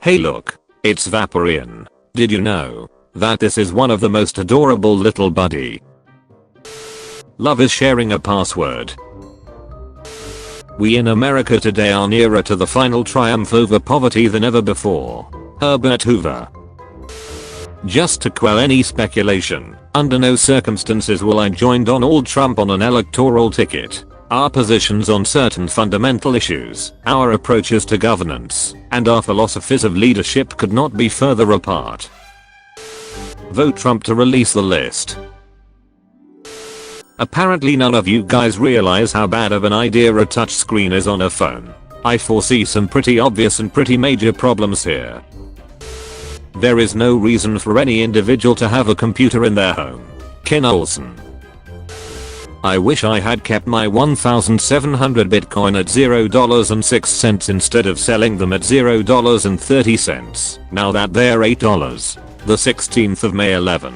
Hey look, it's Vaporeon. Did you know that this is one of the most adorable little buddy? Love is sharing a password. We in America today are nearer to the final triumph over poverty than ever before. Herbert Hoover. Just to quell any speculation, under no circumstances will I join Donald Trump on an electoral ticket. Our positions on certain fundamental issues, our approaches to governance, and our philosophies of leadership could not be further apart. Vote Trump to release the list. Apparently none of you guys realize how bad of an idea a touchscreen is on a phone. I foresee some pretty obvious and pretty major problems here. There is no reason for any individual to have a computer in their home. Ken Olsen. I wish I had kept my 1,700 Bitcoin at $0.06 instead of selling them at $0.30. Now that they're $8. The 16th of May 11.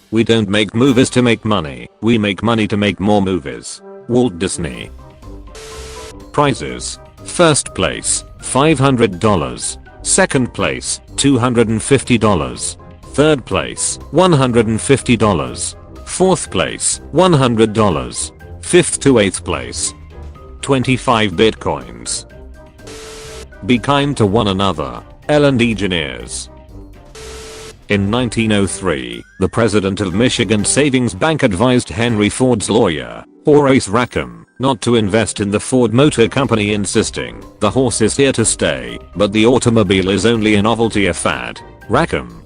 We don't make movies to make money. We make money to make more movies. Walt Disney. Prizes. First place, $500. Second place, $250. Third place, $150. Fourth place, $100. Fifth to 8th place, 25 bitcoins. Be kind to one another. Ellen DeGeneres. In 1903, the president of Michigan Savings Bank advised Henry Ford's lawyer, Horace Rackham, not to invest in the Ford Motor Company, insisting, "The horse is here to stay, but the automobile is only a novelty, a fad." Rackham.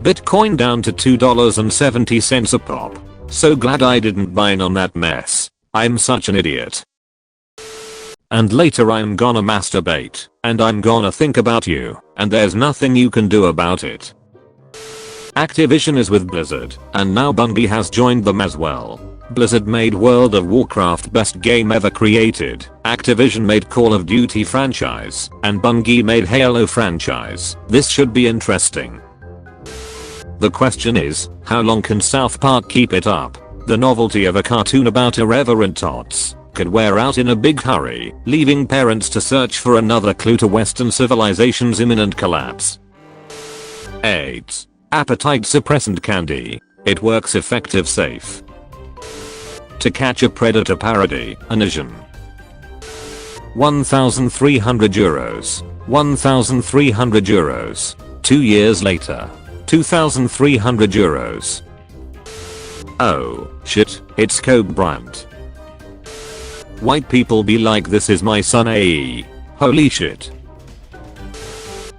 Bitcoin down to $2.70 a pop. So glad I didn't buy in on that mess. I'm such an idiot. And later I'm gonna masturbate, and I'm gonna think about you, and there's nothing you can do about it. Activision is with Blizzard, and now Bungie has joined them as well. Blizzard made World of Warcraft, best game ever created. Activision made Call of Duty franchise, and Bungie made Halo franchise. This should be interesting. The question is, how long can South Park keep it up? The novelty of a cartoon about irreverent tots could wear out in a big hurry, leaving parents to search for another clue to Western civilization's imminent collapse. AIDS. Appetite suppressant candy. It works effective, safe. To Catch a Predator parody, Anisian. 1,300 euros. 1,300 euros. 2 years later. 2,300 euros. Oh, shit, it's Kobe Bryant. White people be like, this is my son AE. Holy shit.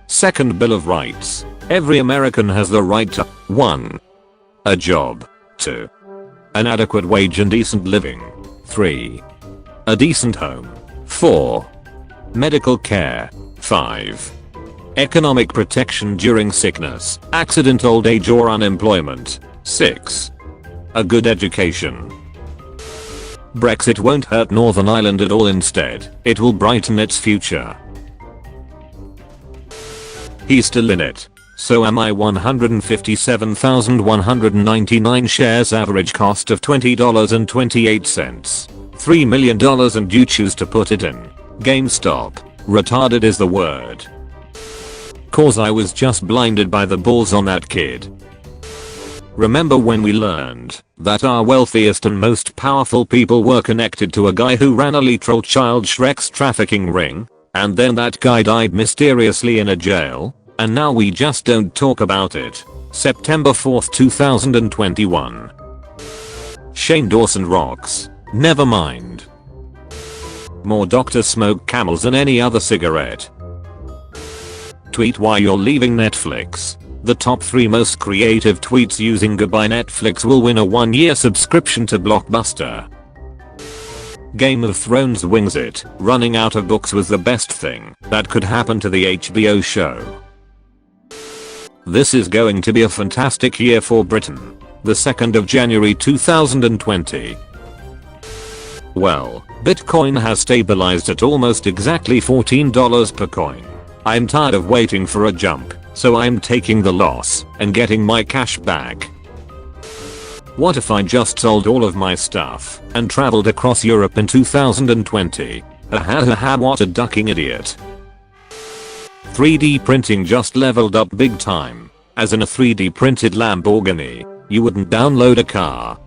Second Bill of Rights. Every American has the right to 1. A job. 2. An adequate wage and decent living. 3. A decent home. 4. Medical care. 5. Economic protection during sickness, accident, old age or unemployment. 6. A good education. Brexit won't hurt Northern Ireland at all, instead, it will brighten its future. He's still in it. So am I. 157,199 shares, average cost of $20.28. $3 million, and you choose to put it in GameStop. Retarded is the word. Cause I was just blinded by the balls on that kid. Remember when we learned that our wealthiest and most powerful people were connected to a guy who ran a literal child sex trafficking ring? And then that guy died mysteriously in a jail? And now we just don't talk about it. September 4th, 2021. Shane Dawson rocks. Never mind. More doctors smoke Camels than any other cigarette. Tweet why you're leaving Netflix. The top 3 most creative tweets using Goodbye Netflix will win a 1-year subscription to Blockbuster. Game of Thrones wings it. Running out of books was the best thing that could happen to the HBO show. This is going to be a fantastic year for Britain. The 2nd of January 2020. Well, Bitcoin has stabilized at almost exactly $14 per coin. I'm tired of waiting for a jump, so I'm taking the loss and getting my cash back. What if I just sold all of my stuff and traveled across Europe in 2020? What a ducking idiot. 3D printing just leveled up big time. As in a 3D printed Lamborghini, you wouldn't download a car.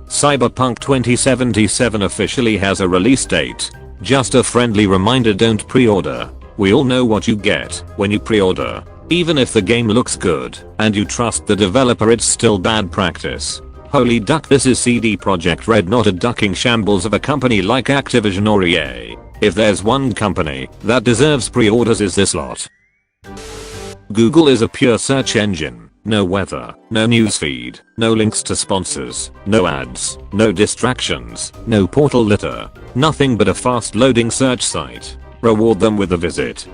Cyberpunk 2077 officially has a release date. Just a friendly reminder, don't pre-order. We all know what you get when you pre-order. Even if the game looks good and you trust the developer, it's still bad practice. Holy duck, this is CD Projekt Red, not a ducking shambles of a company like Activision or EA. If there's one company that deserves pre-orders, is this lot. Google is a pure search engine. No weather, no newsfeed, no links to sponsors, no ads, no distractions, no portal litter. Nothing but a fast loading search site. Reward them with a visit.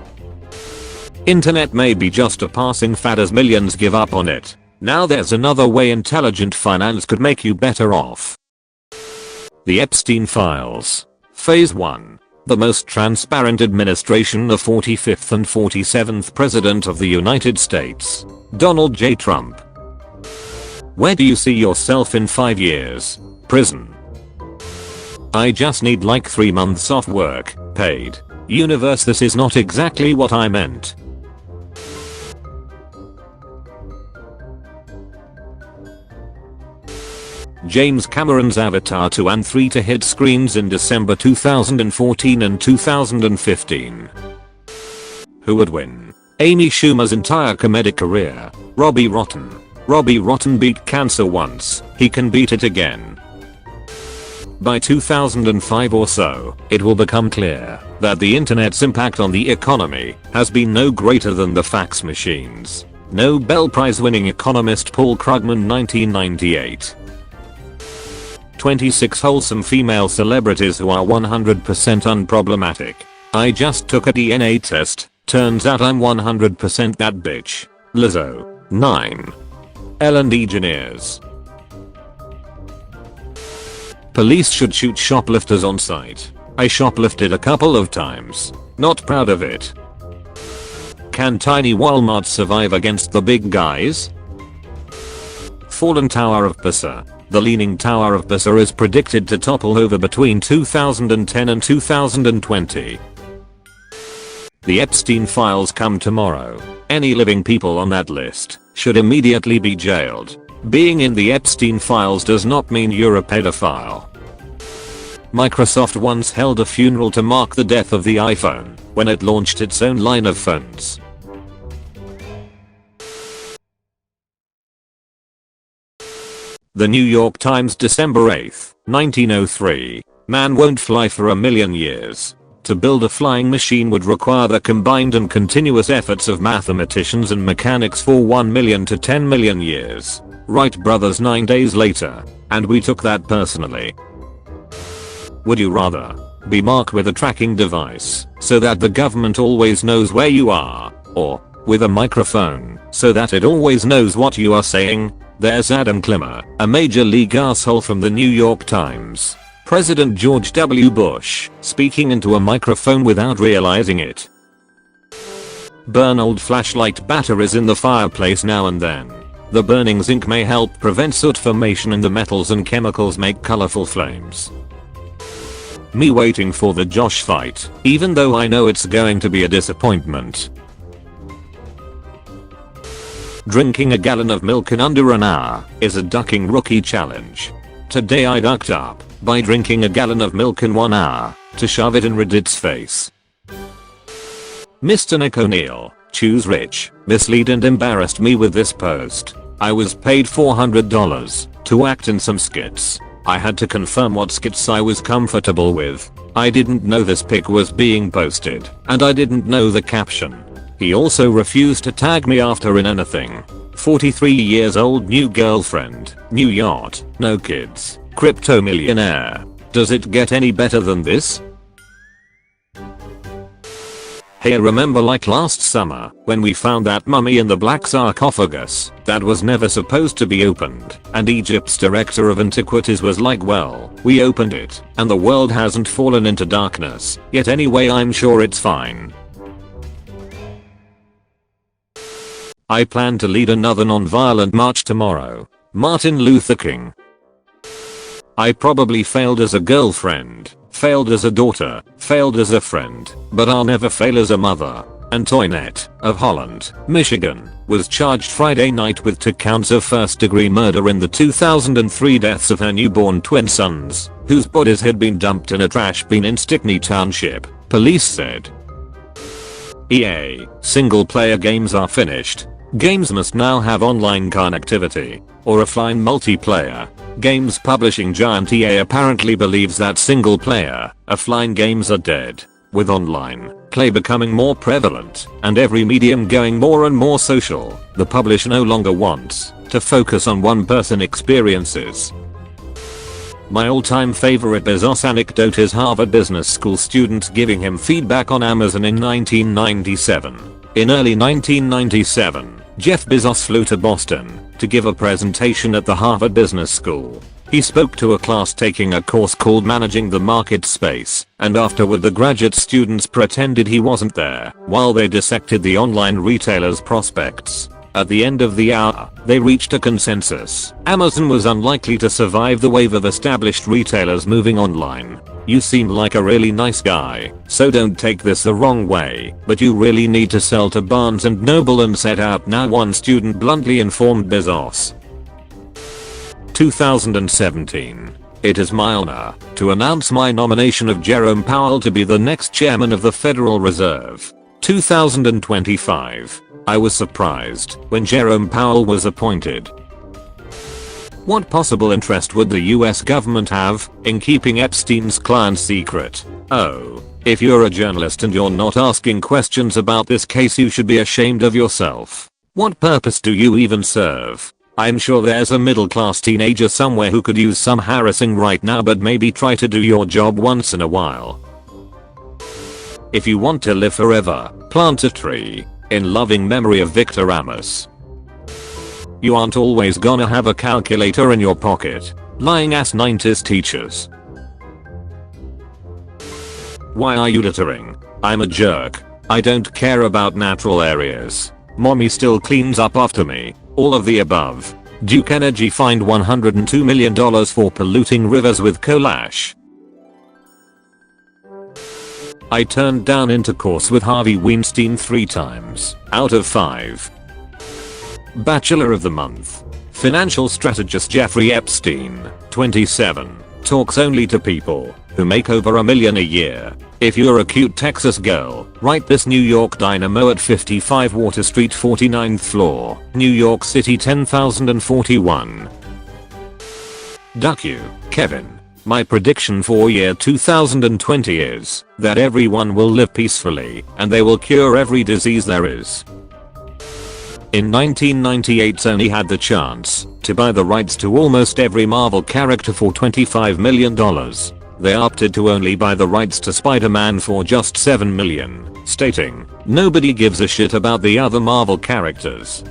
Internet may be just a passing fad as millions give up on it. Now there's another way intelligent finance could make you better off. The Epstein Files. Phase 1. The most transparent administration, the 45th and 47th President of the United States, Donald J. Trump. Where do you see yourself in 5 years? Prison. I just need like 3 months off work, paid. Universe, this is not exactly what I meant. James Cameron's Avatar 2 and 3 to hit screens in December 2014 and 2015. Who would win? Amy Schumer's entire comedic career. Robbie Rotten. Robbie Rotten beat cancer once, he can beat it again. By 2005 or so, it will become clear that the internet's impact on the economy has been no greater than the fax machines. Nobel Prize winning economist Paul Krugman, 1998. 26 wholesome female celebrities who are 100% unproblematic. I just took a DNA test, turns out I'm 100% that bitch. Lizzo. 9. Ellen DeGeneres. Police should shoot shoplifters on sight. I shoplifted a couple of times. Not proud of it. Can tiny Walmart survive against the big guys? Fallen Tower of Pisa. The Leaning Tower of Pisa is predicted to topple over between 2010 and 2020. The Epstein Files come tomorrow. Any living people on that list should immediately be jailed. Being in the Epstein Files does not mean you're a pedophile. Microsoft once held a funeral to mark the death of the iPhone when it launched its own line of phones. The New York Times, December 8, 1903. Man won't fly for a million years. To build a flying machine would require the combined and continuous efforts of mathematicians and mechanics for 1 million to 10 million years. Wright brothers 9 days later. And we took that personally. Would you rather be marked with a tracking device so that the government always knows where you are, or with a microphone so that it always knows what you are saying? There's Adam Clemmer, a major league asshole from the New York Times. President George W. Bush, speaking into a microphone without realizing it. Burn old flashlight batteries in the fireplace now and then. The burning zinc may help prevent soot formation in the metals, and chemicals make colorful flames. Me waiting for the Josh fight, even though I know it's going to be a disappointment. Drinking a gallon of milk in under an hour is a ducking rookie challenge. Today I ducked up by drinking a gallon of milk in 1 hour to shove it in Reddit's face. Mr. Nick O'Neill, choose rich, mislead and embarrassed me with this post. I was paid $400 to act in some skits. I had to confirm what skits I was comfortable with. I didn't know this pic was being posted, and I didn't know the caption. He also refused to tag me after in anything. 43 years old, new girlfriend, new yacht, no kids, crypto millionaire. Does it get any better than this? Hey, remember like last summer when we found that mummy in the black sarcophagus that was never supposed to be opened, and Egypt's director of antiquities was like, well, we opened it and the world hasn't fallen into darkness yet anyway, I'm sure it's fine. I plan to lead another non-violent march tomorrow. Martin Luther King. I probably failed as a girlfriend, failed as a daughter, failed as a friend, but I'll never fail as a mother. Antoinette, of Holland, Michigan, was charged Friday night with 2 counts of first-degree murder in the 2003 deaths of her newborn twin sons, whose bodies had been dumped in a trash bin in Stickney Township, police said. EA, single-player games are finished. Games must now have online connectivity, or offline multiplayer. Games publishing giant EA apparently believes that single-player, offline games are dead, with online play becoming more prevalent and every medium going more and more social. The publisher no longer wants to focus on one-person experiences. My all-time favorite Bezos anecdote is Harvard Business School students giving him feedback on Amazon in 1997. In early 1997, Jeff Bezos flew to Boston to give a presentation at the Harvard Business School. He spoke to a class taking a course called Managing the Market Space, and afterward the graduate students pretended he wasn't there while they dissected the online retailer's prospects. At the end of the hour, they reached a consensus. Amazon was unlikely to survive the wave of established retailers moving online. You seem like a really nice guy, so don't take this the wrong way, but you really need to sell to Barnes & Noble and set out now, one student bluntly informed Bezos. 2017. It is my honor to announce my nomination of Jerome Powell to be the next chairman of the Federal Reserve. 2025. I was surprised when Jerome Powell was appointed. What possible interest would the US government have in keeping Epstein's client secret? Oh, if you're a journalist and you're not asking questions about this case, you should be ashamed of yourself. What purpose do you even serve? I'm sure there's a middle-class teenager somewhere who could use some harassing right now, but maybe try to do your job once in a while. If you want to live forever, plant a tree. In loving memory of Victor Amos. You aren't always gonna have a calculator in your pocket. Lying ass 90s teachers. Why are you littering? I'm a jerk. I don't care about natural areas. Mommy still cleans up after me. All of the above. Duke Energy fined $102 million for polluting rivers with coal ash. I turned down intercourse with Harvey Weinstein 3 times out of 5. Bachelor of the Month. Financial strategist Jeffrey Epstein, 27, talks only to people who make over $1 million a year. If you're a cute Texas girl, write this: New York Dynamo at 55 Water Street, 49th floor, New York City 10041. Duck you, Kevin. My prediction for year 2020 is that everyone will live peacefully and they will cure every disease there is. In 1998, Sony had the chance to buy the rights to almost every Marvel character for $25 million. They opted to only buy the rights to Spider-Man for just $7 million, stating, "Nobody gives a shit about the other Marvel characters."